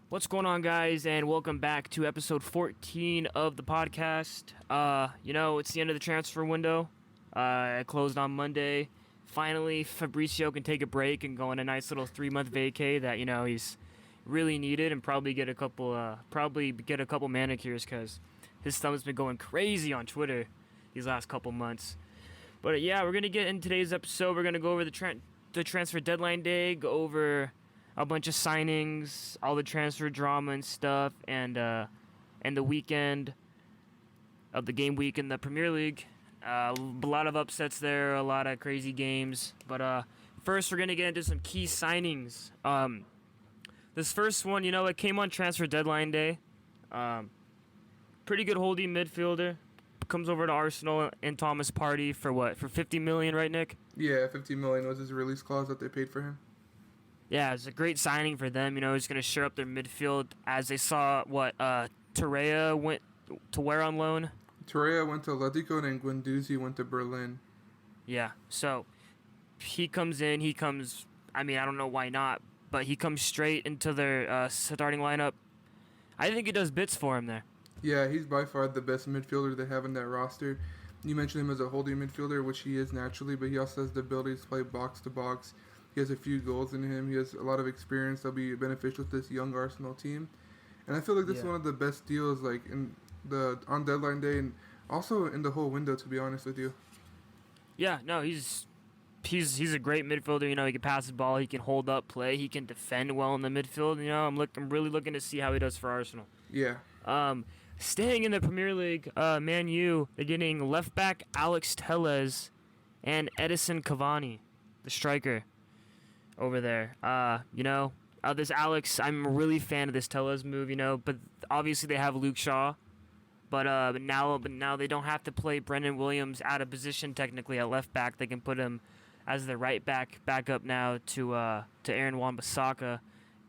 What's going on, guys, and welcome back to episode 14 of the podcast. It's the end of the transfer window. It closed on Monday. Finally, Fabricio can take a break and go on a nice little 3-month vacay that he's really needed, and probably get a couple manicures because his thumb's been going crazy on Twitter these last couple months. But we're gonna get in today's episode. We're gonna go over the transfer deadline day, go over a bunch of signings, all the transfer drama and stuff, and the weekend of the game week in the Premier League. A lot of upsets there, a lot of crazy games. But first, we're gonna get into some key signings. This first one, it came on transfer deadline day. Pretty good holding midfielder. Comes over to Arsenal and Thomas Partey for 50 million, right, Nick? Yeah, 50 million was his release clause that they paid for him. Yeah, it's a great signing for them. He's going to shore up their midfield, as they saw Torreira went to where on loan? Torreira went to Atletico and Guendouzi went to Berlin. Yeah, so he comes in. I don't know why not, but he comes straight into their starting lineup. I think he does bits for him there. Yeah, he's by far the best midfielder they have in that roster. You mentioned him as a holding midfielder, which he is naturally, but he also has the ability to play box to box. He has a few goals in him. He has a lot of experience that'll be beneficial to this young Arsenal team. And I feel like this is one of the best deals on deadline day and also in the whole window, to be honest with you. Yeah, no, he's a great midfielder. He can pass the ball, he can hold up play, he can defend well in the midfield. I'm really looking to see how he does for Arsenal. Yeah. Staying in the Premier League, Man U, they're getting left back Alex Telles and Edison Cavani, the striker over there. This Alex, I'm a really fan of this Telles move, but obviously they have Luke Shaw, but now they don't have to play Brendan Williams out of position technically at left back. They can put him as the right back up now to Aaron Wan-Bissaka.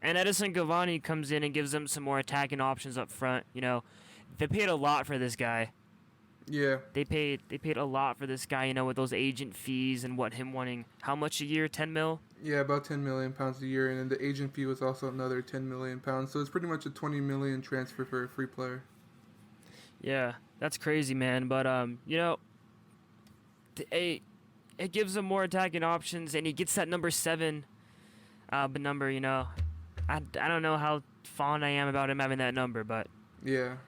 And Edison Cavani comes in and gives them some more attacking options up front. They paid a lot for this guy. Yeah. They paid a lot for this guy, with those agent fees and him wanting how much a year? 10 mil? Yeah, about 10 million pounds a year, and then the agent fee was also another 10 million pounds. So it's pretty much a 20 million transfer for a free player. Yeah, that's crazy, man. But it gives him more attacking options, and he gets that number 7 number. I don't know how fond I am about him having that number, but yeah.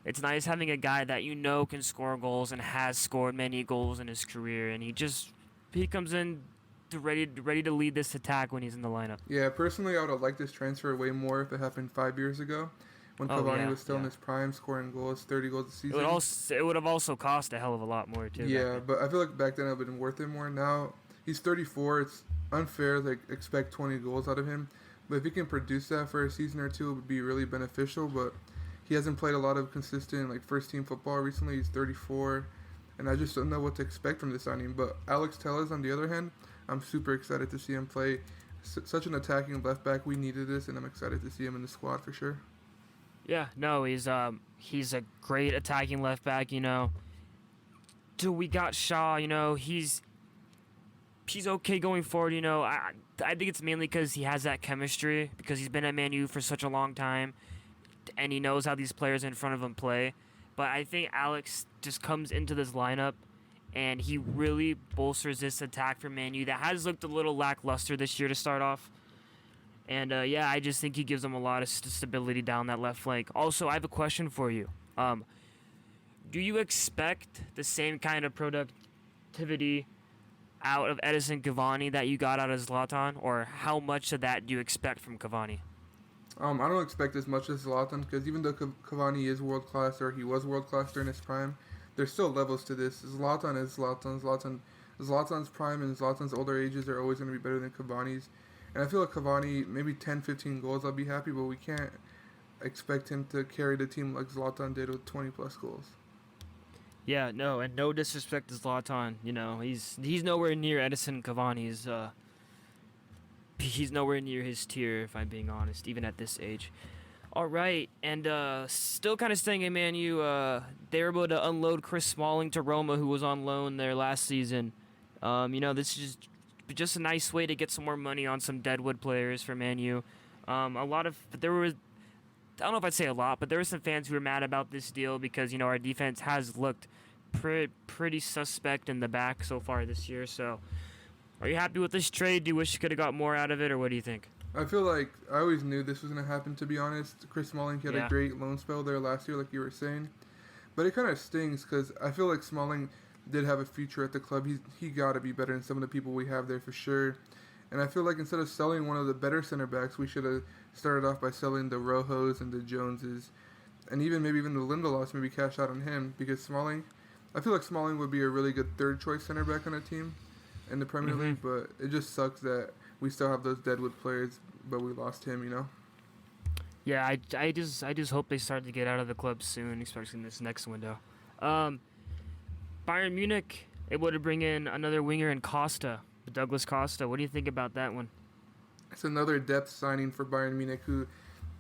It's nice having a guy that can score goals and has scored many goals in his career, and he comes in ready to lead this attack when he's in the lineup. Yeah, personally, I would have liked this transfer way more if it happened 5 years ago, when Cavani was still in his prime, scoring goals, 30 goals a season. It would have also cost a hell of a lot more too. Yeah, but I feel like back then it would have been worth it more. Now he's 34. It's unfair to expect 20 goals out of him, but if he can produce that for a season or two, it would be really beneficial. But he hasn't played a lot of consistent first-team football recently. He's 34, and I just don't know what to expect from this signing. But Alex Telles, on the other hand, I'm super excited to see him play. Such an attacking left back. We needed this, and I'm excited to see him in the squad for sure. Yeah, no, he's a great attacking left back. We got Shaw. He's okay going forward. I think it's mainly because he has that chemistry, because he's been at Man U for such a long time, and he knows how these players in front of him play. But I think Alex just comes into this lineup, and he really bolsters this attack for Man U that has looked a little lackluster this year to start off. And I just think he gives them a lot of stability down that left flank. Also, I have a question for you. Do you expect the same kind of productivity out of Edison Cavani that you got out of Zlatan, or how much of that do you expect from Cavani? I don't expect as much as Zlatan, because even though Cavani is world-class, or he was world-class during his prime, there's still levels to this. Zlatan is Zlatan. Zlatan's prime and Zlatan's older ages are always going to be better than Cavani's. And I feel like Cavani, maybe 10, 15 goals, I'll be happy, but we can't expect him to carry the team like Zlatan did with 20-plus goals. Yeah, no, and no disrespect to Zlatan. He's nowhere near Edison Cavani's. He's nowhere near his tier, if I'm being honest, even at this age. All right, and still kind of staying in Man U, they were able to unload Chris Smalling to Roma, who was on loan there last season. This is just a nice way to get some more money on some deadwood players for Man U. There don't know if I'd say a lot, but there were some fans who were mad about this deal because, our defense has looked pretty suspect in the back so far this year. So, are you happy with this trade? Do you wish you could have got more out of it, or what do you think? I feel like I always knew this was going to happen, to be honest. Chris Smalling had a great loan spell there last year, like you were saying. But it kind of stings because I feel like Smalling did have a future at the club. He got to be better than some of the people we have there for sure. And I feel like instead of selling one of the better center backs, we should have started off by selling the Rojos and the Joneses. And maybe even the Lindelofs, maybe cash out on him. Because I feel like Smalling would be a really good third choice center back on a team in the Premier League. But it just sucks that we still have those deadwood players, but we lost him. Yeah, I just hope they start to get out of the club soon, especially in this next window. Bayern Munich able to bring in another winger in Costa, Douglas Costa. What do you think about that one? It's another depth signing for Bayern Munich, who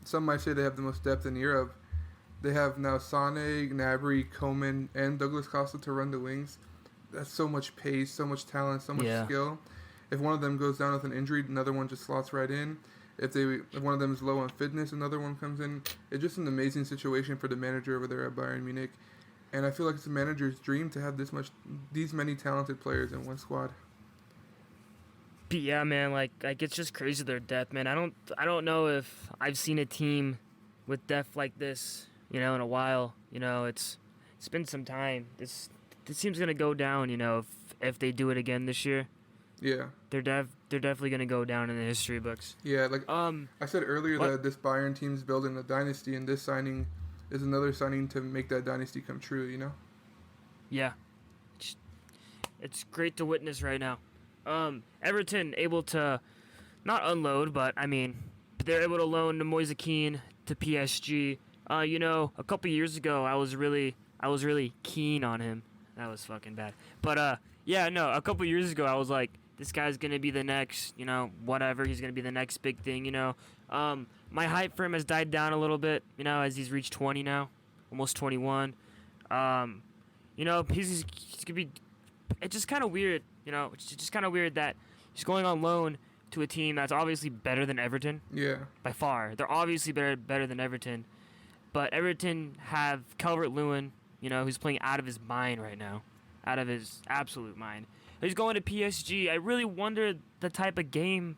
some might say they have the most depth in Europe. They have now Sane, Gnabry, Coman, and Douglas Costa to run the wings. That's so much pace, so much talent, so much skill. If one of them goes down with an injury, another one just slots right in. If one of them is low on fitness, another one comes in. It's just an amazing situation for the manager over there at Bayern Munich. And I feel like it's a manager's dream to have these many talented players in one squad. But yeah, man, like it's just crazy their depth, man. I don't know if I've seen a team with depth like this, in a while. It's been some time. This team's gonna go down, if they do it again this year. Yeah. They're definitely gonna go down in the history books. Yeah, I said earlier that this Bayern team's building a dynasty, and this signing is another signing to make that dynasty come true. Yeah. It's great to witness right now. Everton able to not unload, but they're able to loan Moise Kean to PSG. A couple years ago I was really keen on him. That was fucking bad. But a couple years ago I was like, this guy's going to be the next, whatever. He's going to be the next big thing, My hype for him has died down a little bit, as he's reached 20 now, almost 21. He's going to be, it's just kind of weird, it's just kind of weird that he's going on loan to a team that's obviously better than Everton. Yeah. By far. They're obviously better than Everton. But Everton have Calvert-Lewin, who's playing out of his mind right now. Out of his absolute mind. He's going to PSG. I really wonder the type of game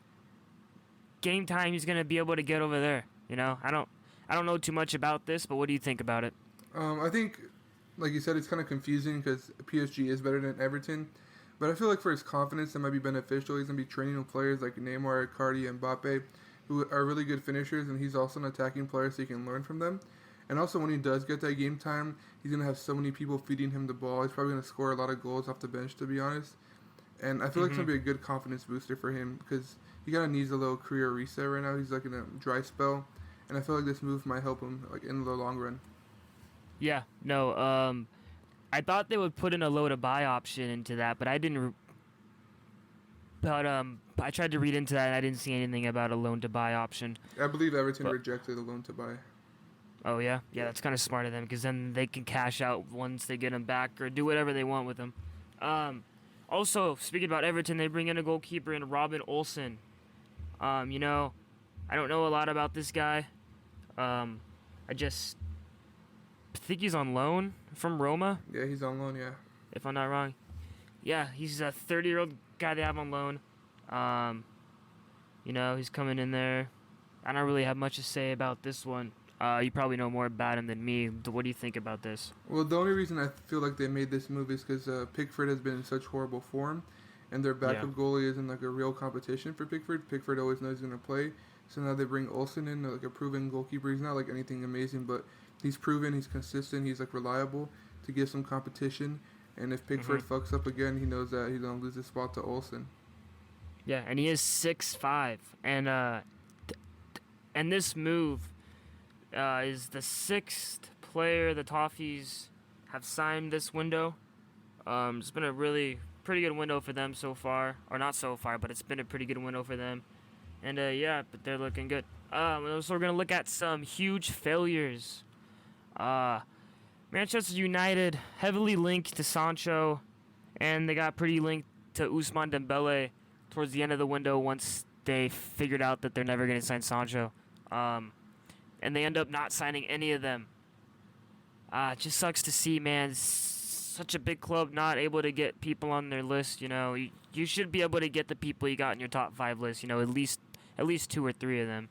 time he's gonna be able to get over there. I don't know too much about this, but what do you think about it? I think, like you said, it's kind of confusing because PSG is better than Everton, but I feel like for his confidence, it might be beneficial. He's gonna be training with players like Neymar, Icardi, and Mbappe, who are really good finishers, and he's also an attacking player, so he can learn from them. And also, when he does get that game time, he's gonna have so many people feeding him the ball. He's probably gonna score a lot of goals off the bench, to be honest. And I feel like it's going to be a good confidence booster for him because he kind of needs a little career reset right now. He's in a dry spell. And I feel like this move might help him in the long run. Yeah, no, I thought they would put in a low to buy option into that, but I didn't. But I tried to read into that and I didn't see anything about a loan to buy option. I believe Everton rejected a loan to buy. Oh, yeah? Yeah, that's kind of smart of them because then they can cash out once they get him back or do whatever they want with him. Also, speaking about Everton, they bring in a goalkeeper in Robin Olsen. I don't know a lot about this guy. I just think he's on loan from Roma. Yeah, he's on loan, yeah. If I'm not wrong. Yeah, he's a 30-year-old guy they have on loan. He's coming in there. I don't really have much to say about this one. You probably know more about him than me. What do you think about this? Well, the only reason I feel like they made this move is because Pickford has been in such horrible form, and their backup goalie isn't a real competition for Pickford. Pickford always knows he's going to play, so now they bring Olsen in, a proven goalkeeper. He's not anything amazing, but he's proven, he's consistent, he's reliable to give some competition. And if Pickford fucks up again, he knows that he's going to lose his spot to Olsen. Yeah, and he is 6'5", and this move is the 6th player the Toffees have signed this window. It's been a really pretty good window for them so far. Or not so far, but it's been a pretty good window for them. And but they're looking good. So we're going to look at some huge failures. Manchester United heavily linked to Sancho, and they got pretty linked to Ousmane Dembele towards the end of the window once they figured out that they're never going to sign Sancho. and they end up not signing any of them. It just sucks to see, man. Such a big club not able to get people on their list. You should be able to get the people you got in your top 5 list. At least 2 or 3 of them.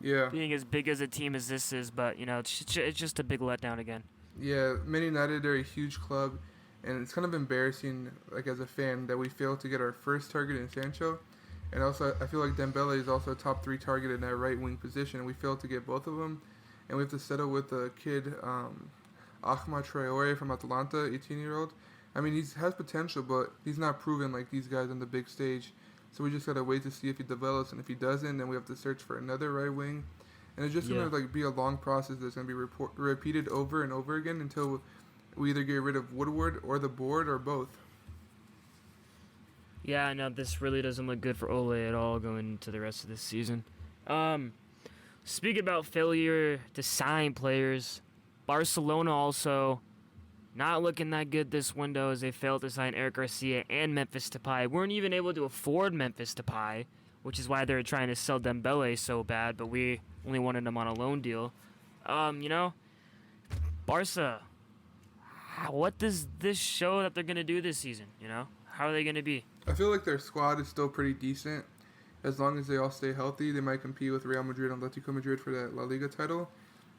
Yeah. Being as big as a team as this is, but it's just a big letdown again. Yeah, Man United are a huge club, and it's kind of embarrassing, like as a fan, that we failed to get our first target in Sancho, and also I feel like Dembele is also a top 3 target in that right wing position, and we failed to get both of them, and we have to settle with a kid, Ahmad Traore from Atalanta, 18-year-old. I mean, he has potential, but he's not proven like these guys on the big stage. So we just gotta wait to see if he develops, and if he doesn't, then we have to search for another right wing, and it's just gonna be a long process that's gonna be repeated over and over again until we either get rid of Woodward or the board or both. Yeah, no, this really doesn't look good for Ole at all going into the rest of this season. Speaking about failure to sign players, Barcelona also not looking that good this window as they failed to sign Eric Garcia and Memphis Depay. Weren't even able to afford Memphis Depay, which is why they were trying to sell Dembele so bad, but we only wanted him on a loan deal. Barca, what does this show that they're going to do this season, How are they going to be? I feel like their squad is still pretty decent. As long as they all stay healthy, they might compete with Real Madrid and Atletico Madrid for that La Liga title.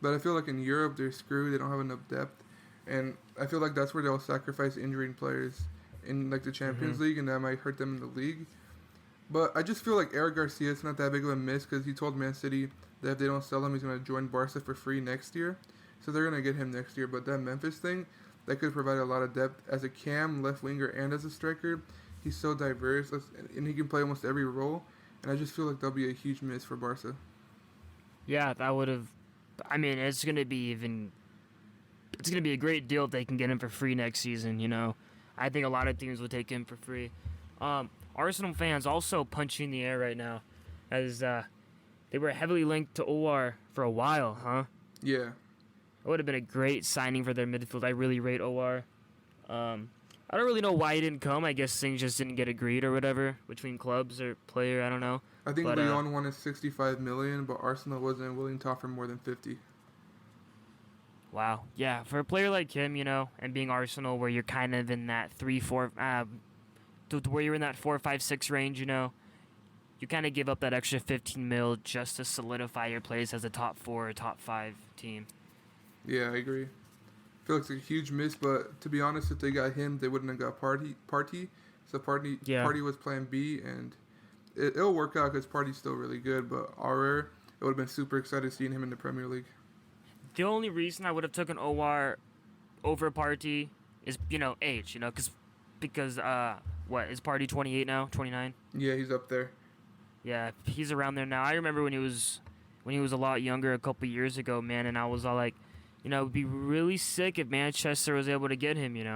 But I feel like in Europe, they're screwed. They don't have enough depth. And I feel like that's where they'll sacrifice injuring players in like the Champions League, and that might hurt them in the league. But I just feel like Eric Garcia is not that big of a miss because he told Man City that if they don't sell him, he's going to join Barca for free next year. So they're going to get him next year. But that Memphis thing, that could provide a lot of depth as a cam, left winger, and as a striker. He's so diverse, and he can play almost every role. And I just feel like that'll be a huge miss for Barca. Yeah, that would have. I mean, it's going to be a great deal if they can get him for free next season, I think a lot of teams will take him for free. Arsenal fans also punching the air right now as they were heavily linked to OR for a while, huh? Yeah. It would have been a great signing for their midfield. I really rate OR. I don't really know why he didn't come. I guess things just didn't get agreed or whatever between clubs or player. I don't know. I think Lyon wanted 65 million, but Arsenal wasn't willing to offer more than 50. Wow. Yeah, for a player like him, and being Arsenal, where you're kind of in that 3-4, where you're in that 4-5-6 range, you kind of give up that extra 15 mil just to solidify your place as a top 4 or top 5 team. Yeah, I agree. I feel like it's a huge miss, but to be honest, if they got him, they wouldn't have got Party. So Party was plan B, and it'll work out because Party's still really good, but it would have been super excited seeing him in the Premier League. The only reason I would have taken OR over Party is, age, because what, is Party 28 now, 29? Yeah, he's up there. Yeah, he's around there now. I remember when he was a lot younger a couple years ago, man, and I was all like, it would be really sick if Manchester was able to get him, Yeah,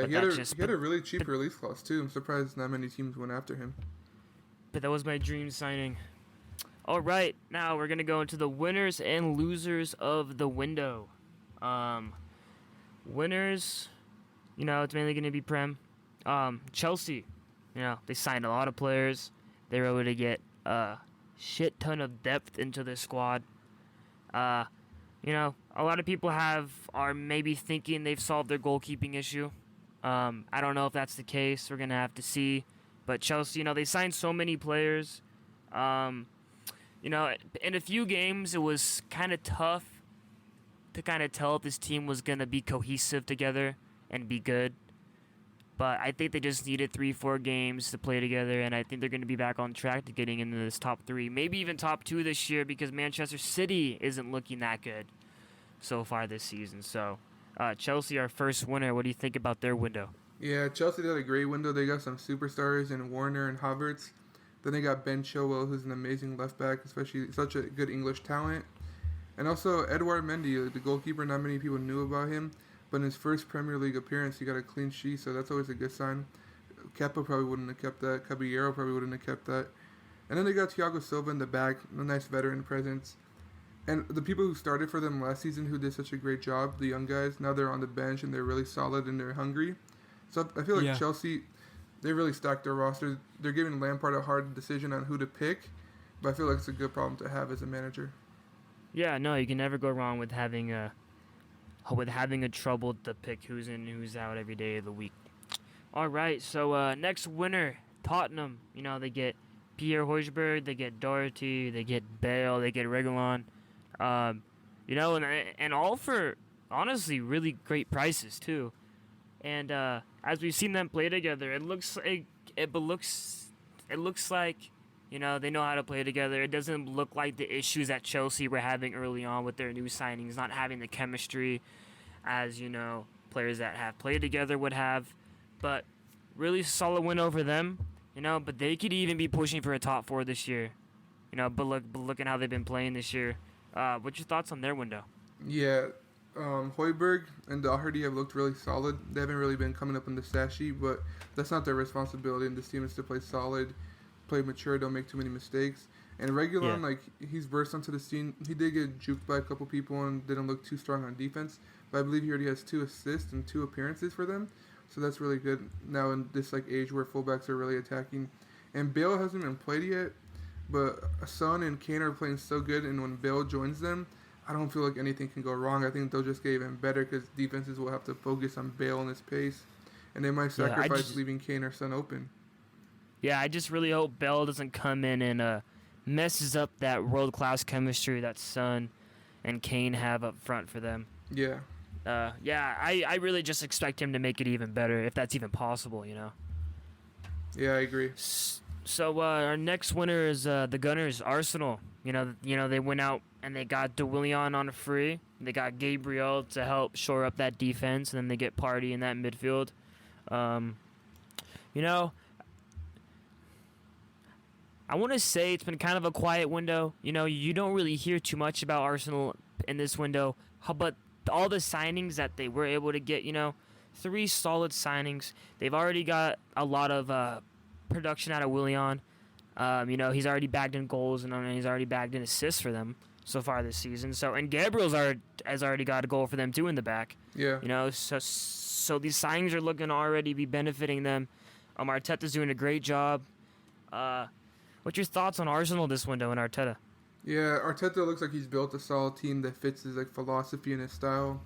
he had a really cheap release clause, too. I'm surprised not many teams went after him. But that was my dream signing. All right, now we're going to go into the winners and losers of the window. Winners, it's mainly going to be Prem. Chelsea, they signed a lot of players. They were able to get a shit ton of depth into their squad. A lot of people are maybe thinking they've solved their goalkeeping issue. I don't know if that's the case. We're going to have to see. But Chelsea, they signed so many players. In a few games, it was kind of tough to kind of tell if this team was going to be cohesive together and be good. But I think they just needed 3-4 games to play together, and I think they're going to be back on track to getting into this top 3, maybe even top 2 this year because Manchester City isn't looking that good so far this season. So, Chelsea, our first winner. What do you think about their window? Yeah, Chelsea did a great window. They got some superstars in Warner and Havertz. Then they got Ben Chilwell, who's an amazing left back, especially such a good English talent. And also Edouard Mendy, the goalkeeper. Not many people knew about him, but in his first Premier League appearance, he got a clean sheet, so that's always a good sign. Kepa probably wouldn't have kept that. Caballero probably wouldn't have kept that. And then they got Thiago Silva in the back, a nice veteran presence. And the people who started for them last season, who did such a great job, the young guys, now they're on the bench and they're really solid and they're hungry. So I feel like Chelsea, they really stacked their roster. They're giving Lampard a hard decision on who to pick, but I feel like it's a good problem to have as a manager. Yeah, no, you can never go wrong with having a trouble to pick who's in and who's out every day of the week. All right, so next winner, Tottenham. You know, they get Pierre Højbjerg, they get Doherty, they get Bale, they get Reguilon. You know, and all for honestly really great prices too. And as we've seen them play together, it looks like, you know, they know how to play together. It doesn't look like the issues that Chelsea were having early on with their new signings, not having the chemistry as, you know, players that have played together would have. But really solid win over them, you know, but they could even be pushing for a top four this year. You know, but look at how they've been playing this year. What's your thoughts on their window? Yeah, Højbjerg and Doherty have looked really solid. They haven't really been coming up in the stat sheet, but that's not their responsibility. And this team is to play solid, play mature, don't make too many mistakes. And Reguilon, like, he's burst onto the scene. He did get juked by a couple people and didn't look too strong on defense, but I believe he already has 2 assists and 2 appearances for them. So that's really good now in this like age where fullbacks are really attacking. And Bale hasn't been played yet, but Son and Kane are playing so good, and when Bale joins them, I don't feel like anything can go wrong. I think they'll just get even better because defenses will have to focus on Bale and his pace, and they might sacrifice leaving Kane or Son open. Yeah, I just really hope Bell doesn't come in and messes up that world-class chemistry that Son and Kane have up front for them. Yeah. I really just expect him to make it even better, if that's even possible, you know. Yeah, I agree. So our next winner is the Gunners, Arsenal. You know they went out and they got De Willian on a free. They got Gabriel to help shore up that defense, and then they get Partey in that midfield. You know, I want to say it's been kind of a quiet window. You know, you don't really hear too much about Arsenal in this window, but all the signings that they were able to get, you know, 3 solid signings. They've already got a lot of production out of Willian. You know, he's already bagged in goals and he's already bagged in assists for them so far this season. So, and Gabriel's has already got a goal for them too in the back. Yeah. You know, so these signings are looking to already be benefiting them. Arteta's doing a great job. What's your thoughts on Arsenal this window and Arteta? Yeah, Arteta looks like he's built a solid team that fits his like philosophy and his style.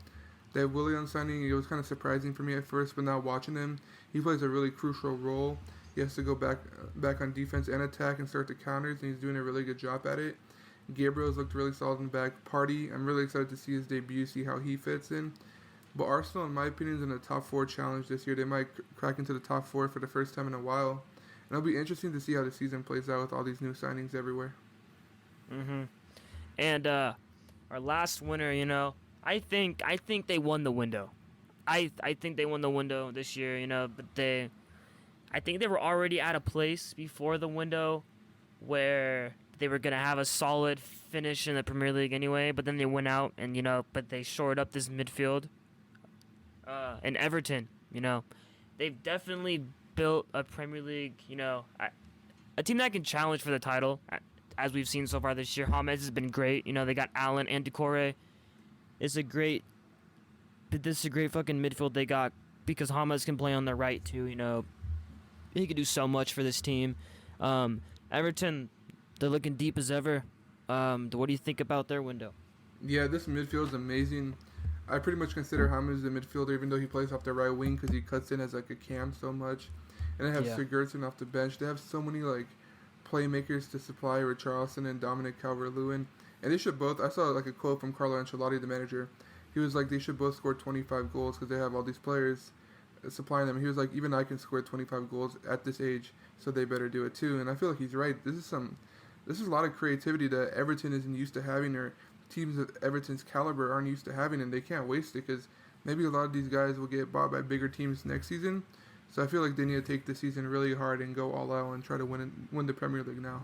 That Willian signing, it was kind of surprising for me at first, but now watching him, he plays a really crucial role. He has to go back on defense and attack and start the counters, and he's doing a really good job at it. Gabriel's looked really solid in the back. Partey, I'm really excited to see his debut, see how he fits in. But Arsenal, in my opinion, is in a top 4 challenge this year. They might crack into the top 4 for the first time in a while. And it'll be interesting to see how the season plays out with all these new signings everywhere. And our last winner, you know, I think they won the window. I think they won the window this year, you know, but I think they were already at a place before the window where they were going to have a solid finish in the Premier League anyway, but then they went out and, you know, but they shored up this midfield. And Everton, you know, they've definitely built a Premier League, you know, a team that can challenge for the title. As we've seen so far this year, James has been great. You know, they got Allen and Decore. This is a great fucking midfield they got because James can play on the right too. You know, he could do so much for this team. Everton, they're looking deep as ever. What do you think about their window? Yeah, this midfield is amazing. I pretty much consider James a midfielder, even though he plays off the right wing because he cuts in as like a cam so much. And they have Sigurdsson off the bench. They have so many like playmakers to supply Richarlison and Dominic Calvert-Lewin. And they should both, I saw like a quote from Carlo Ancelotti, the manager. He was like, they should both score 25 goals because they have all these players supplying them. He was like, even I can score 25 goals at this age, so they better do it too. And I feel like he's right. This is a lot of creativity that Everton isn't used to having, or teams of Everton's caliber aren't used to having, and they can't waste it because maybe a lot of these guys will get bought by bigger teams next season. So I feel like they need to take the season really hard and go all out and try to win the Premier League now.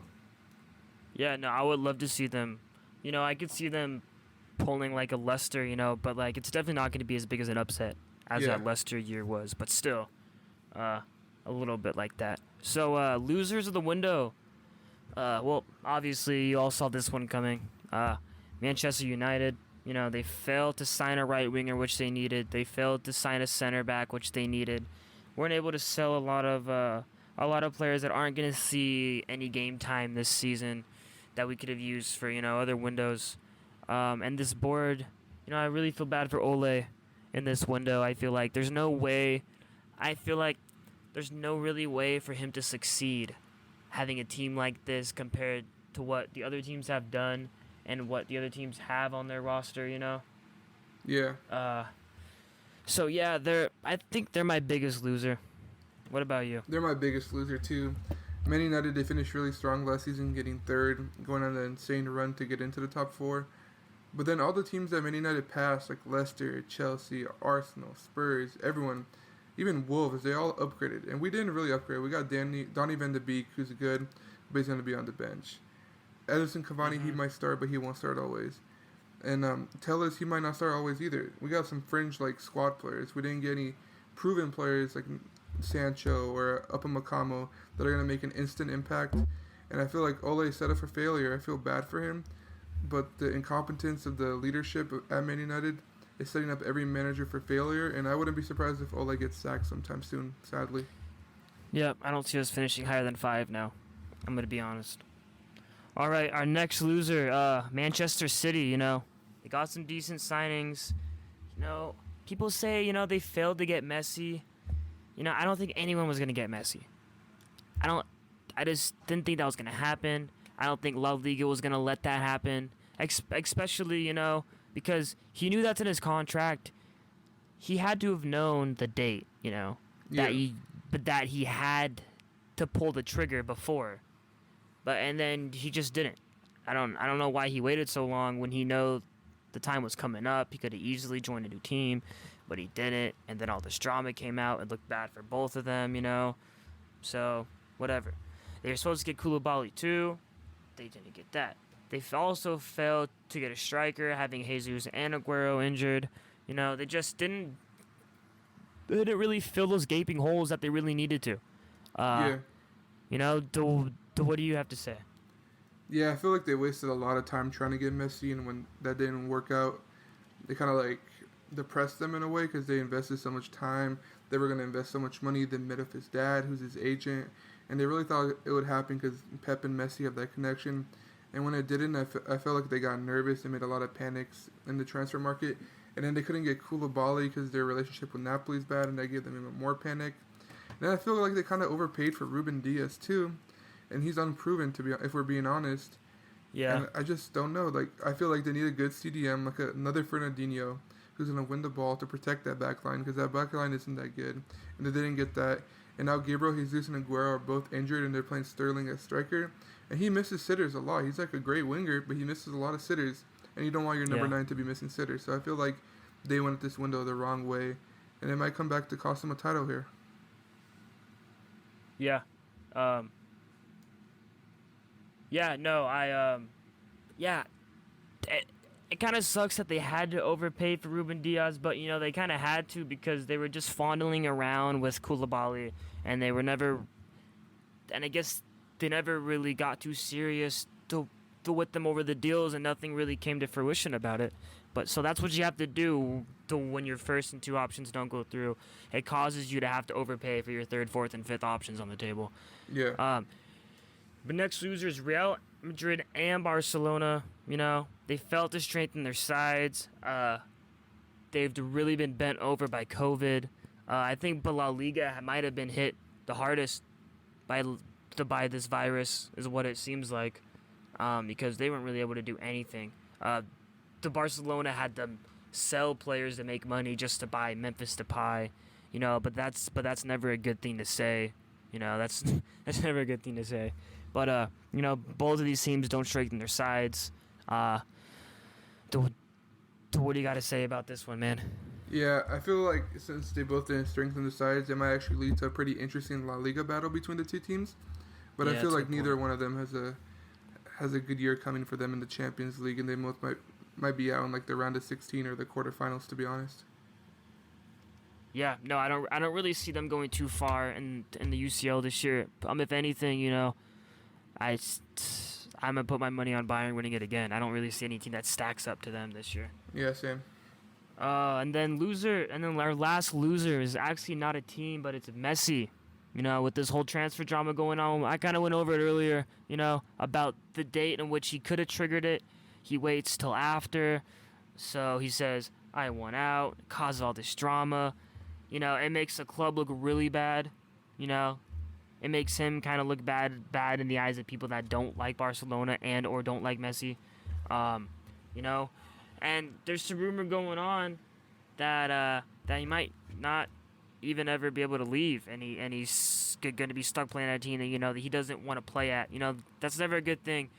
Yeah, no, I would love to see them. You know, I could see them pulling like a Leicester, you know, but like it's definitely not going to be as big as an upset as that Leicester year was, but still, a little bit like that. So losers of the window. Well, obviously you all saw this one coming. Manchester United. You know, they failed to sign a right winger, which they needed. They failed to sign a center back, which they needed. Weren't able to sell a lot of players that aren't going to see any game time this season. that we could have used for other windows. And this board, I really feel bad for Ole in this window. I feel like there's no way. I feel like there's no really way for him to succeed having a team like this compared to what the other teams have done and what the other teams have on their roster. Yeah. So yeah, I think they're my biggest loser. What about you? They're my biggest loser too. Man United, they finished really strong last season, getting third, going on an insane run to get into the top four. But then all the teams that Man United passed, like Leicester, Chelsea, Arsenal, Spurs, everyone, even Wolves, they all upgraded. And we didn't really upgrade. We got Donny van de Beek, who's good, but he's going to be on the bench. Edison Cavani, he might start, but he won't start always. And Tellez, he might not start always either. We got some fringe, like, squad players. We didn't get any proven players, like Sancho or Upamecano, that are going to make an instant impact. And I feel like Ole set up for failure. I feel bad for him. But the incompetence of the leadership at Man United is setting up every manager for failure, and I wouldn't be surprised if Ole gets sacked sometime soon, sadly. Yeah, I don't see us finishing higher than 5 now. I'm going to be honest. All right, our next loser, Manchester City, They got some decent signings. People say, they failed to get Messi. I don't think anyone was going to get Messi. I just didn't think that was going to happen. I don't think La Liga was going to let that happen, especially, because he knew that's in his contract. He had to have known the date, that he had to pull the trigger before. And then he just didn't. I don't know why he waited so long when he knew the time was coming up. He could have easily joined a new team, but he didn't. And then all this drama came out. It looked bad for both of them, So, whatever. They were supposed to get Koulibaly too. They didn't get that. They also failed to get a striker, having Jesus and Aguero injured. They just didn't really fill those gaping holes that they really needed to. What do you have to say? Yeah, I feel like they wasted a lot of time trying to get Messi, and when that didn't work out, they kind of like depressed them in a way because they invested so much time. They were going to invest so much money. They met up his dad, who's his agent, and they really thought it would happen because Pep and Messi have that connection. And when it didn't, I felt like they got nervous. They made a lot of panics in the transfer market. And then they couldn't get Koulibaly because their relationship with Napoli is bad, and that gave them even more panic. And then I feel like they kind of overpaid for Ruben Diaz too. And he's unproven, if we're being honest. Yeah. And I just don't know. Like, I feel like they need a good CDM, like another Fernandinho, who's going to win the ball to protect that back line, because that back line isn't that good. And they didn't get that. And now Gabriel Jesus and Aguero are both injured, and they're playing Sterling as striker. And he misses sitters a lot. He's like a great winger, but he misses a lot of sitters. And you don't want your number 9 to be missing sitters. So I feel like they went at this window the wrong way. And it might come back to cost them a title here. Yeah. It kind of sucks that they had to overpay for Ruben Diaz, but, they kind of had to because they were just fondling around with Koulibaly, and they were never, and I guess they never really got too serious to with them over the deals, and nothing really came to fruition about it. But so that's what you have to do when your first and 2 options don't go through. It causes you to have to overpay for your 3rd, 4th, and 5th options on the table. Yeah. But next losers, Real Madrid and Barcelona. They failed to strengthen their sides. They've really been bent over by COVID. I think La Liga might have been hit the hardest by this virus, is what it seems like, because they weren't really able to do anything. The Barcelona had to sell players to make money just to buy Memphis Depay, but that's never a good thing to say. That's never a good thing to say. But both of these teams don't strengthen their sides. What do you got to say about this one, man? Yeah, I feel like since they both didn't strengthen the sides, it might actually lead to a pretty interesting La Liga battle between the 2 teams. But I feel like neither one of them has a good year coming for them in the Champions League, and they both might be out in like the round of 16 or the quarterfinals, to be honest. Yeah, no, I don't really see them going too far in the UCL this year. If anything, I'm gonna put my money on Bayern winning it again. I don't really see any team that stacks up to them this year. Yeah, same. And then our last loser is actually not a team, but it's Messi. With this whole transfer drama going on. I kind of went over it earlier, about the date in which he could have triggered it. He waits till after. So he says, I want out, causes all this drama. It makes the club look really bad. It makes him kind of look bad in the eyes of people that don't like Barcelona and or don't like Messi. And there's some rumor going on that he might not even ever be able to leave, and he's going to be stuck playing at a team that that he doesn't want to play at. That's never a good thing.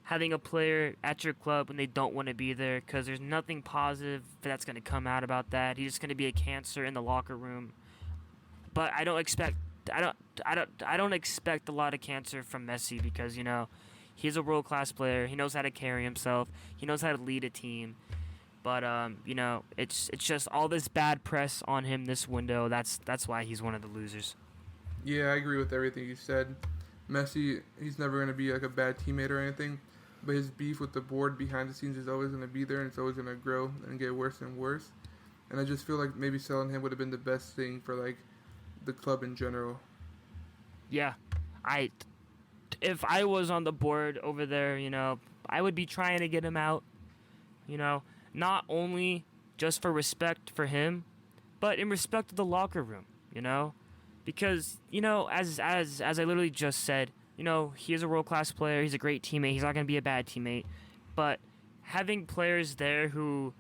Having a player at your club when they don't want to be there, because there's nothing positive that's going to come out about that. He's just going to be a cancer in the locker room. But I don't expect a lot of cancer from Messi, because he's a world-class player. He knows how to carry himself. He knows how to lead a team. But it's just all this bad press on him this window. That's why he's one of the losers. Yeah, I agree with everything you said. Messi, he's never going to be like a bad teammate or anything, but his beef with the board behind the scenes is always going to be there, and it's always going to grow and get worse and worse. And I just feel like maybe selling him would have been the best thing for like the club in general. Yeah, if I was on the board over there, I would be trying to get him out. Not only just for respect for him, but in respect to the locker room. Because as I literally just said, he is a world-class player. He's a great teammate. He's not going to be a bad teammate. But having players there who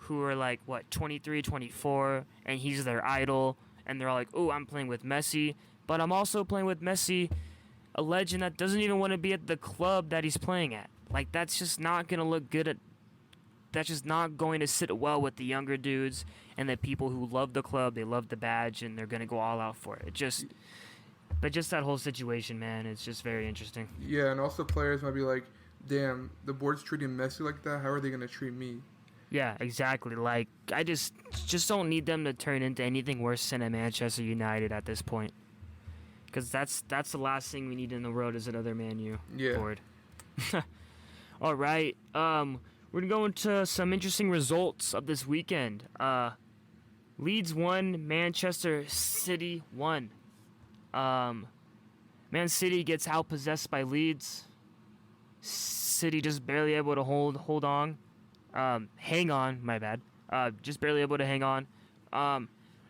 are like, 23, 24, and he's their idol, and they're all like, oh, I'm playing with Messi, but I'm also playing with Messi, a legend that doesn't even want to be at the club that he's playing at. Like, that's just not going to look good that's just not going to sit well with the younger dudes and the people who love the club. They love the badge, and they're going to go all out for it. But just that whole situation, man, it's just very interesting. Yeah, and also players might be like, damn, the board's treating Messi like that. How are they going to treat me? Yeah, exactly. Like, I just don't need them to turn into anything worse than a Manchester United at this point. Because that's the last thing we need in the world is another Man U board. All right. We're going to go into some interesting results of this weekend. Leeds 1, Manchester City 1. Man City gets outpossessed by Leeds. City just barely able to hold on. Hang on, my bad. Just barely able to hang on.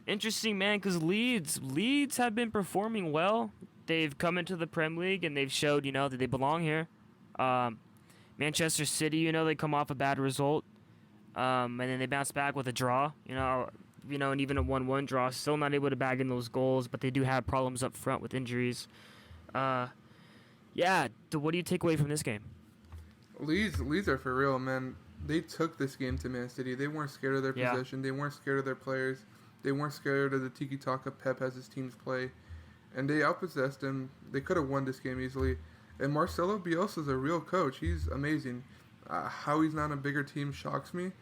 Interesting, man, because Leeds have been performing well. They've come into the Prem League, and they've showed, that they belong here. Manchester City, they come off a bad result, and then they bounce back with a draw, and even a 1-1 draw, still not able to bag in those goals, but they do have problems up front with injuries. What do you take away from this game? Leeds are for real, man. They took this game to Man City. They weren't scared of their possession. They weren't scared of their players. They weren't scared of the tiki-taka Pep has his teams play, and they outpossessed them. They could have won this game easily. And Marcelo Bielsa's a real coach. He's amazing. How he's not on a bigger team shocks me,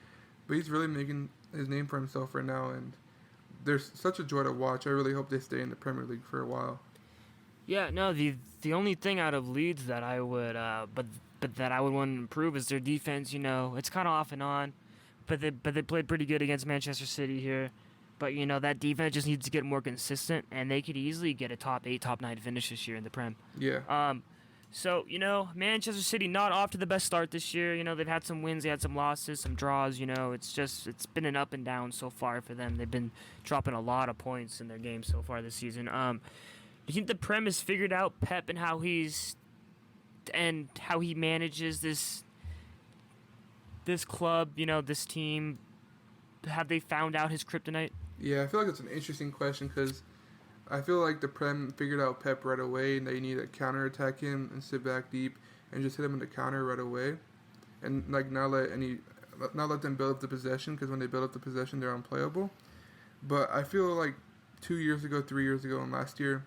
but he's really making his name for himself right now, and there's such a joy to watch. I really hope they stay in the Premier League for a while. Yeah, no, the only thing out of Leeds that I would but that I would want to improve is their defense. It's kind of off and on, but they played pretty good against Manchester City here. But that defense just needs to get more consistent, and they could easily get a top 8, top 9 finish this year in the Prem. Yeah. So, Manchester City not off to the best start this year. They've had some wins, they had some losses, some draws. It's been an up and down so far for them. They've been dropping a lot of points in their games so far this season. Do you think the Prem has figured out Pep and how he manages this club, this team? Have they found out his kryptonite? Yeah, I feel like it's an interesting question because I feel like the Prem figured out Pep right away, and they need to counterattack him and sit back deep and just hit him in the counter right away, and like not let them build up the possession, because when they build up the possession, they're unplayable. But I feel like 2 years ago, 3 years ago, and last year,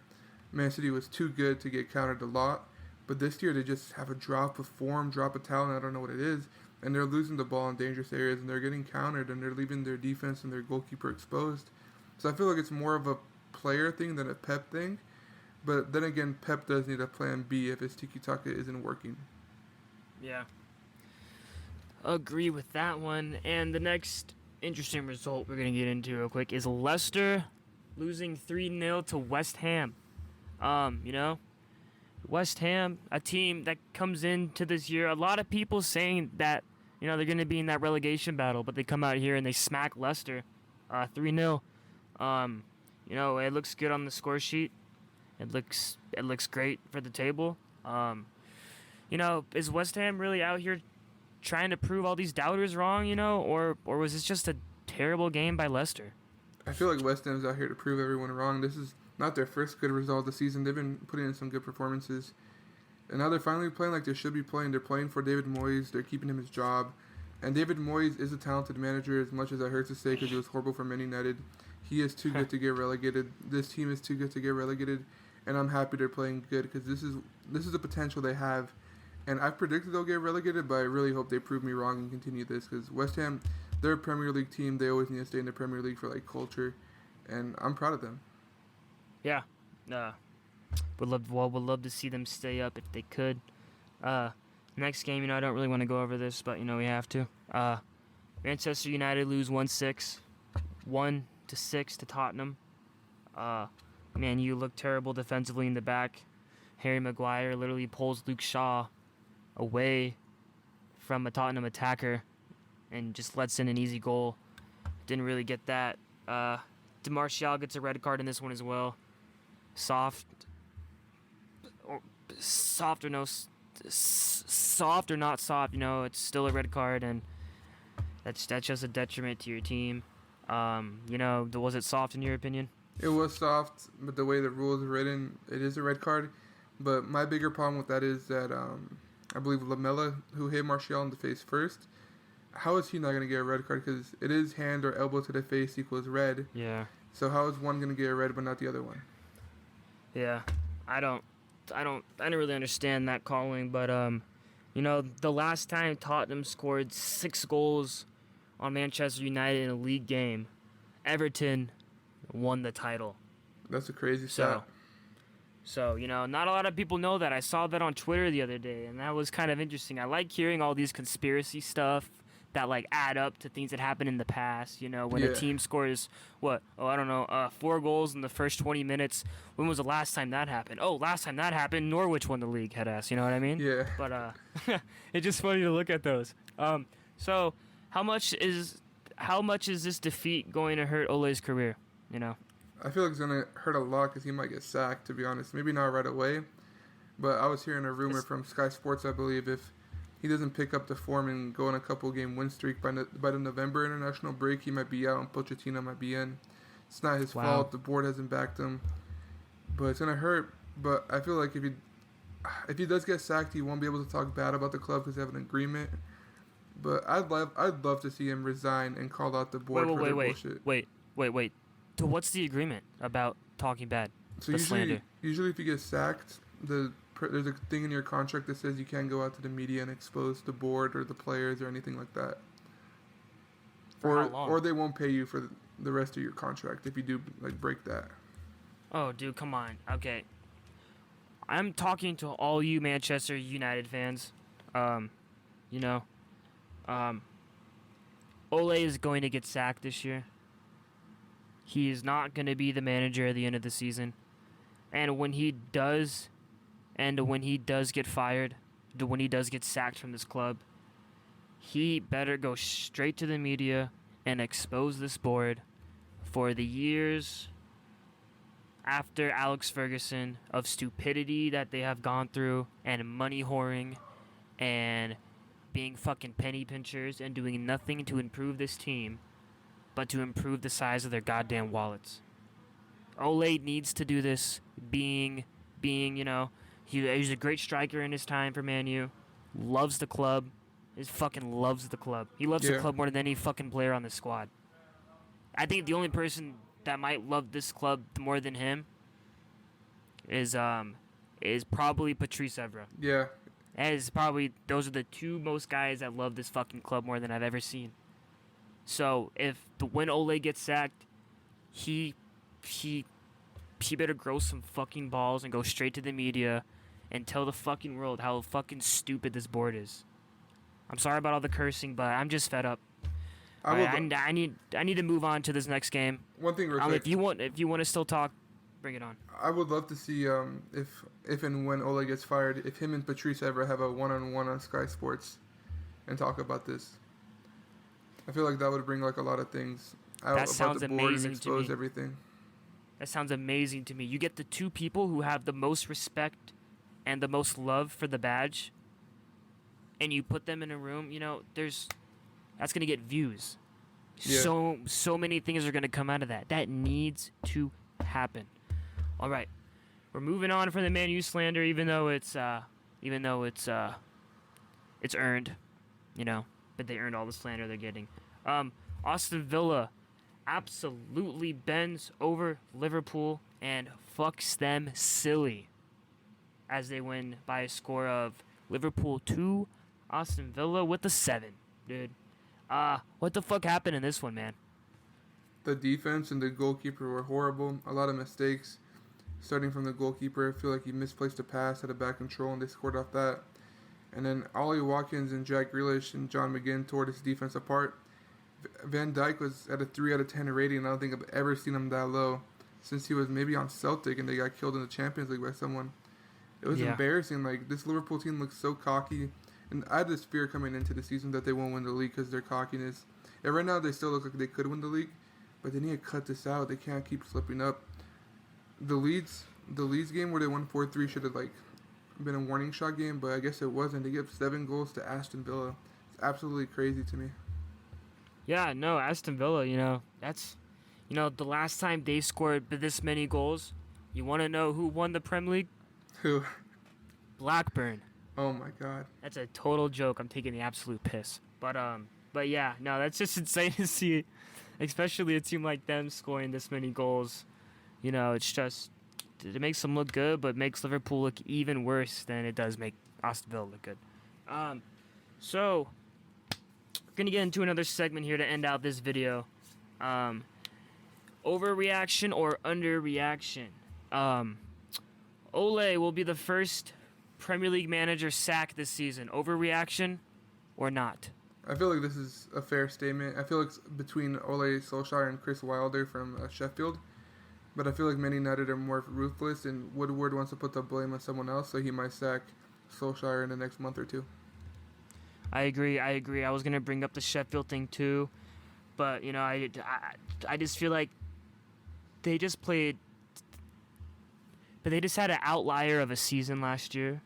Man City was too good to get countered a lot. But this year, they just have a drop of form, drop of talent. I don't know what it is. And they're losing the ball in dangerous areas, and they're getting countered, and they're leaving their defense and their goalkeeper exposed. So I feel like it's more of a player thing than a Pep thing. But then again, Pep does need a plan B if his tiki-taka isn't working. Yeah. Agree with that one. And the next interesting result we're going to get into real quick is Leicester losing 3-0 to West Ham. You know, West Ham, a team that comes into this year, a lot of people saying that, you know, they're going to be in that relegation battle, but they come out here and they smack Leicester 3-0. You know, it looks good on the score sheet. It looks great for the table. You know, is West Ham really out here trying to prove all these doubters wrong, you know, or was this just a terrible game by Leicester? I feel like West Ham's out here to prove everyone wrong. This is not their first good result of the season. They've been putting in some good performances. And now they're finally playing like they should be playing. They're playing for David Moyes. They're keeping him his job. And David Moyes is a talented manager, as much as I hurt to say, because he was horrible for Man United. He is too good to get relegated. This team is too good to get relegated. And I'm happy they're playing good, because this is the potential they have. And I've predicted they'll get relegated, but I really hope they prove me wrong and continue this, because West Ham, they're a Premier League team. They always need to stay in the Premier League for like culture. And I'm proud of them. Yeah. Would love to see them stay up if they could. Next game, you know, I don't really want to go over this, but you know we have to. Manchester United lose 1-6 to Tottenham. Man, you look terrible defensively in the back. Harry Maguire literally pulls Luke Shaw away from a Tottenham attacker and just lets in an easy goal. Didn't really get that. DeMartial gets a red card in this one as well. Soft or not soft, you know, it's still a red card, and that's just a detriment to your team. You know, was it soft in your opinion? It was soft, but the way the rules are written, it is a red card. But my bigger problem with that is that I believe Lamela, who hit Martial in the face first, how is he not going to get a red card? Because it is hand or elbow to the face equals red. Yeah. So how is one going to get a red but not the other one? Yeah, I don't really understand that calling, but you know, the last time Tottenham scored 6 goals on Manchester United in a league game, Everton won the title. That's a crazy stat. So, you know, not a lot of people know that. I saw that on Twitter the other day, and that was kind of interesting. I like hearing all these conspiracy stuff that, like, add up to things that happened in the past. You know, when a team scores, 4 goals in the first 20 minutes. When was the last time that happened? Oh, last time that happened, Norwich won the league, headass. You know what I mean? Yeah. But it's just funny to look at those. So how much is this defeat going to hurt Ole's career? You know? I feel like it's going to hurt a lot because he might get sacked, to be honest. Maybe not right away, but I was hearing a rumor from Sky Sports, I believe, if he doesn't pick up the form and go on a couple-game win streak by the November international break, he might be out and Pochettino might be in. It's not his fault. The board hasn't backed him. But it's going to hurt. But I feel like if he does get sacked, he won't be able to talk bad about the club because they have an agreement. But I'd love to see him resign and call out the board for their bullshit. Wait. So what's the agreement about talking bad? So usually if you get sacked, there's a thing in your contract that says you can't go out to the media and expose the board or the players or anything like that. For how long? Or they won't pay you for the rest of your contract if you do like break that. Oh, dude, come on. Okay. I'm talking to all you Manchester United fans. You know, Ole is going to get sacked this year. He is not going to be the manager at the end of the season. And when he does get fired, when he does get sacked from this club, he better go straight to the media and expose this board for the years after Alex Ferguson of stupidity that they have gone through and money whoring and being fucking penny pinchers and doing nothing to improve this team but to improve the size of their goddamn wallets. Ole needs to do this being, you know, he's a great striker in his time for Man U. Loves the club. He fucking loves the club. He loves the club more than any fucking player on the squad. I think the only person that might love this club more than him is probably Patrice Evra. Yeah. Those are the two most guys that love this fucking club more than I've ever seen. So when Ole gets sacked, he better grow some fucking balls and go straight to the media and tell the fucking world how fucking stupid this board is. I'm sorry about all the cursing, but I'm just fed up. I need to move on to this next game. One thing, if you want to still talk Bring it on. I would love to see if and when Ole gets fired, if him and Patrice ever have a one-on-one on Sky Sports and talk about this. I feel like that would bring like a lot of things out That about sounds the board and amazing to expose me. everything. That sounds amazing to me. You get the two people who have the most respect and the most love for the badge, and you put them in a room. That's gonna get views. Yeah. So many things are gonna come out of that. That needs to happen. All right, we're moving on from the Man U slander, even though it's earned, but they earned all the slander they're getting. Aston Villa absolutely bends over Liverpool and fucks them silly as they win by a score of Liverpool 2, Aston Villa with a 7, dude. What the fuck happened in this one, man? The defense and the goalkeeper were horrible. A lot of mistakes. Starting from the goalkeeper, I feel like he misplaced a pass, had a bad control, and they scored off that. And then Ollie Watkins and Jack Grealish and John McGinn tore his defense apart. Van Dijk was at a 3 out of 10 rating. I don't think I've ever seen him that low since he was maybe on Celtic and they got killed in the Champions League by someone. It was embarrassing. Like, this Liverpool team looks so cocky. And I had this fear coming into the season that they won't win the league because of their cockiness. And right now they still look like they could win the league, but they need to cut this out. They can't keep slipping up. The Leeds game where they won 4-3 should have been a warning shot game, but I guess it wasn't. They gave 7 goals to Aston Villa. It's absolutely crazy to me. Yeah, no, Aston Villa, that's, the last time they scored this many goals, you want to know who won the Prem League? Who? Blackburn. Oh my God. That's a total joke. I'm taking the absolute piss. But yeah, no, that's just insane to see, especially a team like them scoring this many goals. It's just, it makes them look good, but makes Liverpool look even worse than it does make Aston Villa look good. So, we're going to get into another segment here to end out this video. Overreaction or underreaction. Ole will be the first Premier League manager sacked this season. Overreaction or not? I feel like this is a fair statement. I feel like it's between Ole Solskjaer and Chris Wilder from Sheffield. But I feel like Man United are more ruthless, and Woodward wants to put the blame on someone else, so he might sack Solskjaer in the next month or two. I agree. I was going to bring up the Sheffield thing too, but, I just feel like they just played, but they just had an outlier of a season last year.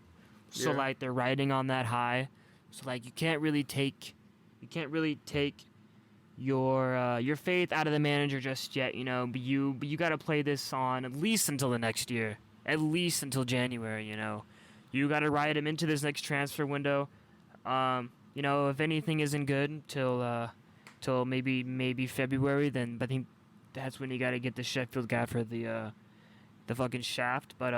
So, they're riding on that high. So, you can't really take your faith out of the manager just yet, but you got to play this on at least until the next year, at least until January, You got to ride him into this next transfer window. If anything isn't good till maybe February, then I think that's when you got to get the Sheffield guy for the fucking shaft. But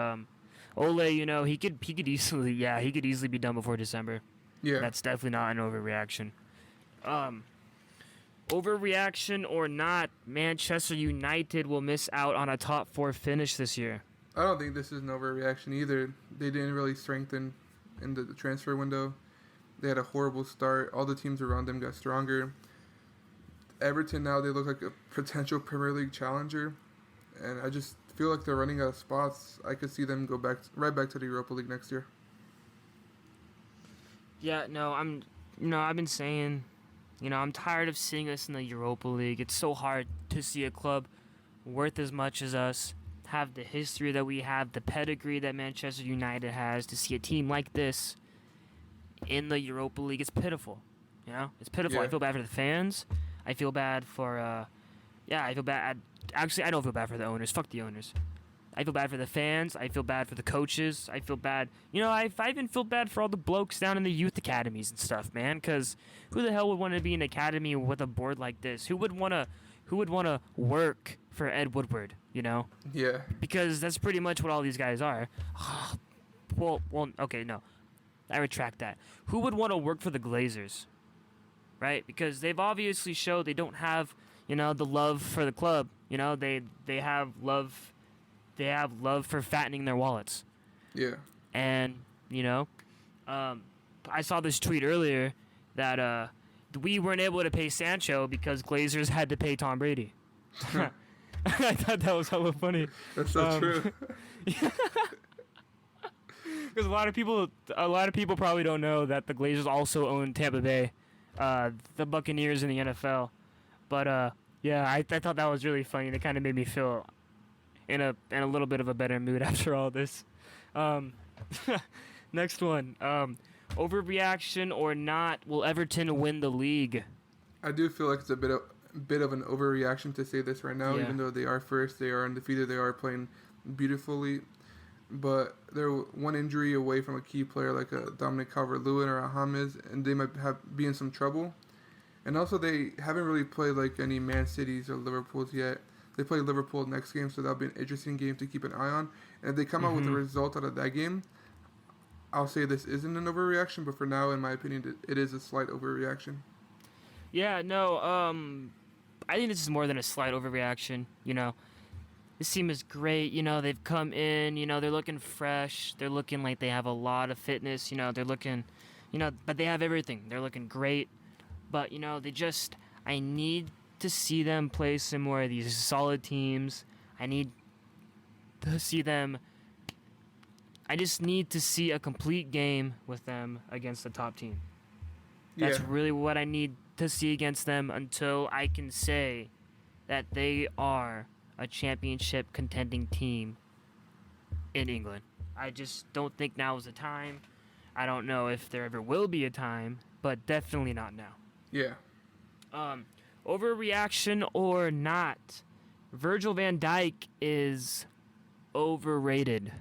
Ole, he could easily be done before December. Yeah. That's definitely not an overreaction. Overreaction or not, Manchester United will miss out on a top 4 finish this year. I don't think this is an overreaction either. They didn't really strengthen in the transfer window. They had a horrible start. All the teams around them got stronger. Everton now, they look like a potential Premier League challenger. And I just feel like they're running out of spots. I could see them go right back to the Europa League next year. Yeah, no, I've been saying, I'm tired of seeing us in the Europa League. It's so hard to see a club worth as much as us, have the history that we have, the pedigree that Manchester United has, to see a team like this in the Europa League. It's pitiful. It's pitiful. Yeah. I feel bad for the fans. I feel bad for, I feel bad. Actually, I don't feel bad for the owners. Fuck the owners. I feel bad for the fans. I feel bad for the coaches. I feel bad. I even feel bad for all the blokes down in the youth academies and stuff, man. Because who the hell would want to be in an academy with a board like this? Who would want to work for Ed Woodward? Yeah. Because that's pretty much what all these guys are. well, okay, no. I retract that. Who would want to work for the Glazers? Right? Because they've obviously showed they don't have, the love for the club. They have love. They have love for fattening their wallets. Yeah. And, I saw this tweet earlier that we weren't able to pay Sancho because Glazers had to pay Tom Brady. I thought that was hella funny. That's so true. Because a lot of people probably don't know that the Glazers also own Tampa Bay, the Buccaneers in the NFL. But yeah, I thought that was really funny. It kind of made me feel in a little bit of a better mood after all this. Next one. Overreaction or not? Will Everton win the league? I do feel like it's a bit of an overreaction to say this right now, Yeah. even though they are first, they are undefeated, they are playing beautifully. But they're one injury away from a key player like a Dominic Calvert-Lewin or a James, and they might be in some trouble. And also, they haven't really played like any Man Cities or Liverpools yet. They play Liverpool next game, so that'll be an interesting game to keep an eye on. And if they come out with a result out of that game, I'll say this isn't an overreaction, but for now, in my opinion, it is a slight overreaction. Yeah, no, I think this is more than a slight overreaction, you know. This team is great, you know, they've come in, you know, they're looking fresh, they're looking like they have a lot of fitness, you know, they're looking, you know, but they have everything. They're looking great, but, you know, I need to see them play some more of these solid teams. I just need to see a complete game with them against the top team. That's really what I need to see against them until I can say that they are a championship contending team in England. I just don't think now is the time. I don't know if there ever will be a time, but definitely not now. Yeah. Overreaction or not, Virgil van Dijk is overrated.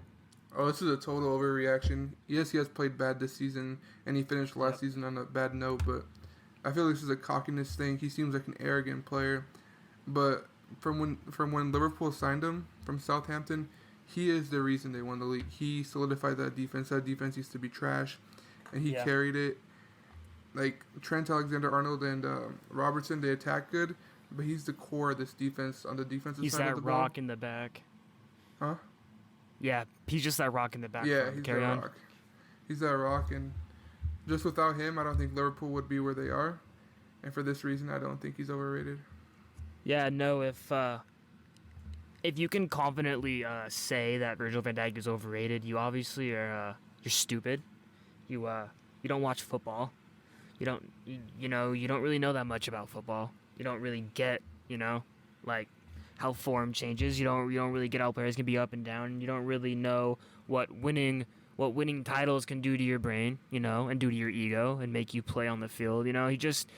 Oh, this is a total overreaction. Yes, he has played bad this season, and he finished last season on a bad note, but I feel this is a cockiness thing. He seems like an arrogant player, but from when Liverpool signed him from Southampton, he is the reason they won the league. He solidified that defense. That defense used to be trash, and he carried it. Like Trent Alexander-Arnold and Robertson, they attack good, but he's the core of this defense on the defensive side of the ball. He's that rock in the back. Huh? Yeah, he's just that rock in the back. Yeah, he's that rock. He's that rock, and just without him, I don't think Liverpool would be where they are. And for this reason, I don't think he's overrated. Yeah, no, if you can confidently say that Virgil van Dijk is overrated, you obviously are you're stupid. You don't watch football. You don't really know that much about football. You don't really get, like how form changes. You don't really get how players can be up and down. You don't really know what winning titles can do to your brain, and do to your ego and make you play on the field. He just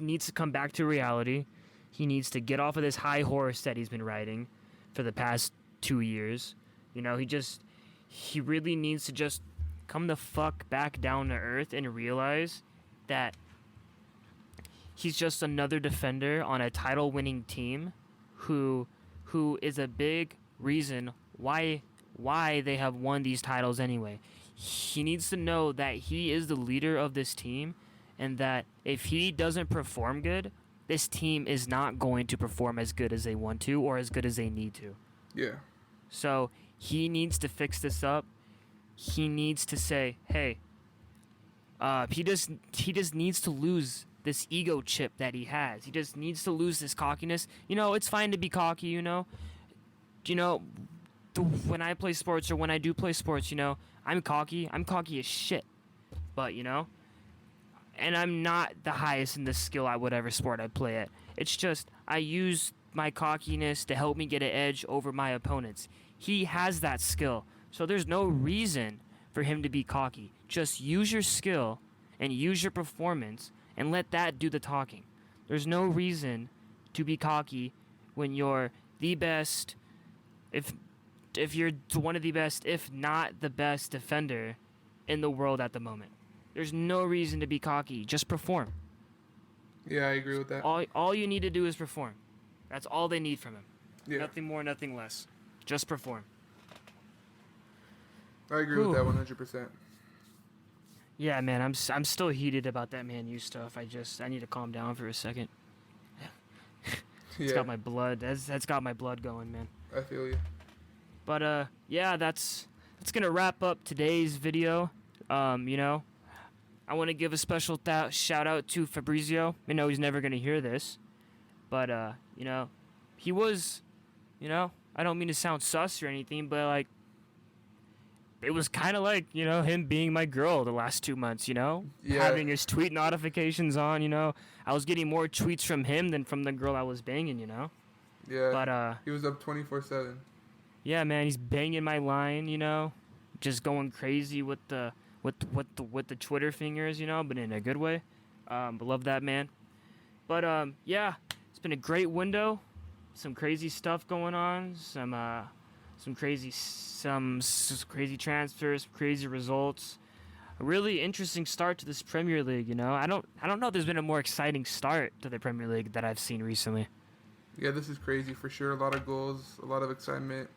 needs to come back to reality. He needs to get off of this high horse that he's been riding for the past 2 years. He really needs to just come the fuck back down to earth and realize that he's just another defender on a title-winning team who is a big reason why they have won these titles anyway. He needs to know that he is the leader of this team, and that if he doesn't perform good, this team is not going to perform as good as they want to or as good as they need to. Yeah. So he needs to fix this up. He needs to say, hey, he just needs to lose this ego chip that he has. He just needs to lose this cockiness. It's fine to be cocky, when I play sports or when I do play sports, I'm cocky. I'm cocky as shit. But, and I'm not the highest in the skill at whatever sport I play at. It's just I use my cockiness to help me get an edge over my opponents. He has that skill. So there's no reason for him to be cocky. Just use your skill and use your performance and let that do the talking. There's no reason to be cocky when you're the best, if you're one of the best, if not the best defender in the world at the moment. There's no reason to be cocky. Just perform. Yeah, I agree with that. All you need to do is perform. That's all they need from him. Yeah. Nothing more, nothing less. Just perform. I agree with that 100%. Yeah, man, I'm still heated about that Man U stuff. I need to calm down for a second. It's got my blood. That's got my blood going, man. I feel you. But yeah, that's gonna wrap up today's video. I want to give a special shout out to Fabrizio. I know he's never gonna hear this, but he was You know, I don't mean to sound sus or anything, but like, it was kind of like, you know, him being my girl the last 2 months, you know? Yeah. Having his tweet notifications on, you know? I was getting more tweets from him than from the girl I was banging, you know? Yeah. But, he was up 24/7. yeah, man, he's banging my line, you know? Just going crazy with the Twitter fingers, you know, but in a good way. But love that man. But, yeah, it's been a great window. Some crazy stuff going on. Some crazy transfers, crazy results. A really interesting start to this Premier League, you know. I don't know if there's been a more exciting start to the Premier League that I've seen recently. Yeah, this is crazy for sure. A lot of goals, a lot of excitement,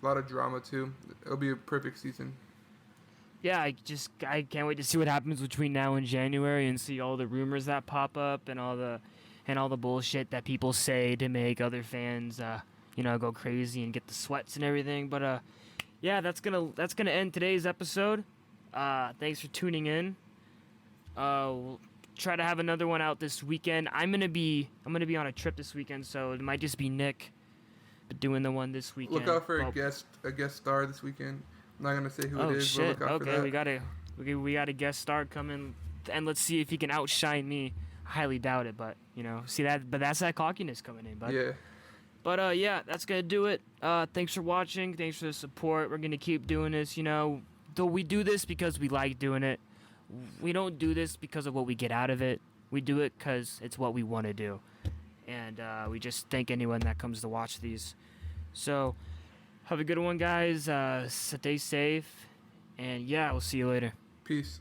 a lot of drama too. It'll be a perfect season. Yeah, I can't wait to see what happens between now and January and see all the rumors that pop up and all the bullshit that people say to make other fans you know, go crazy and get the sweats and everything. But yeah, that's gonna end today's episode. Thanks for tuning in. We'll try to have another one out this weekend. I'm gonna be on a trip this weekend, so it might just be Nick doing the one this weekend. Look out for a guest star this weekend. I'm not gonna say who it is, shit. but look out for that. We got a guest star coming, and let's see if he can outshine me. I highly doubt it, but you know, but that's that cockiness coming in, bud. Yeah. But yeah, that's gonna do it. Thanks for watching. Thanks for the support. We're gonna keep doing this. You know, though we do this because we like doing it. We don't do this because of what we get out of it. We do it because it's what we want to do, and we just thank anyone that comes to watch these. So, have a good one, guys. Stay safe, and yeah, we'll see you later. Peace.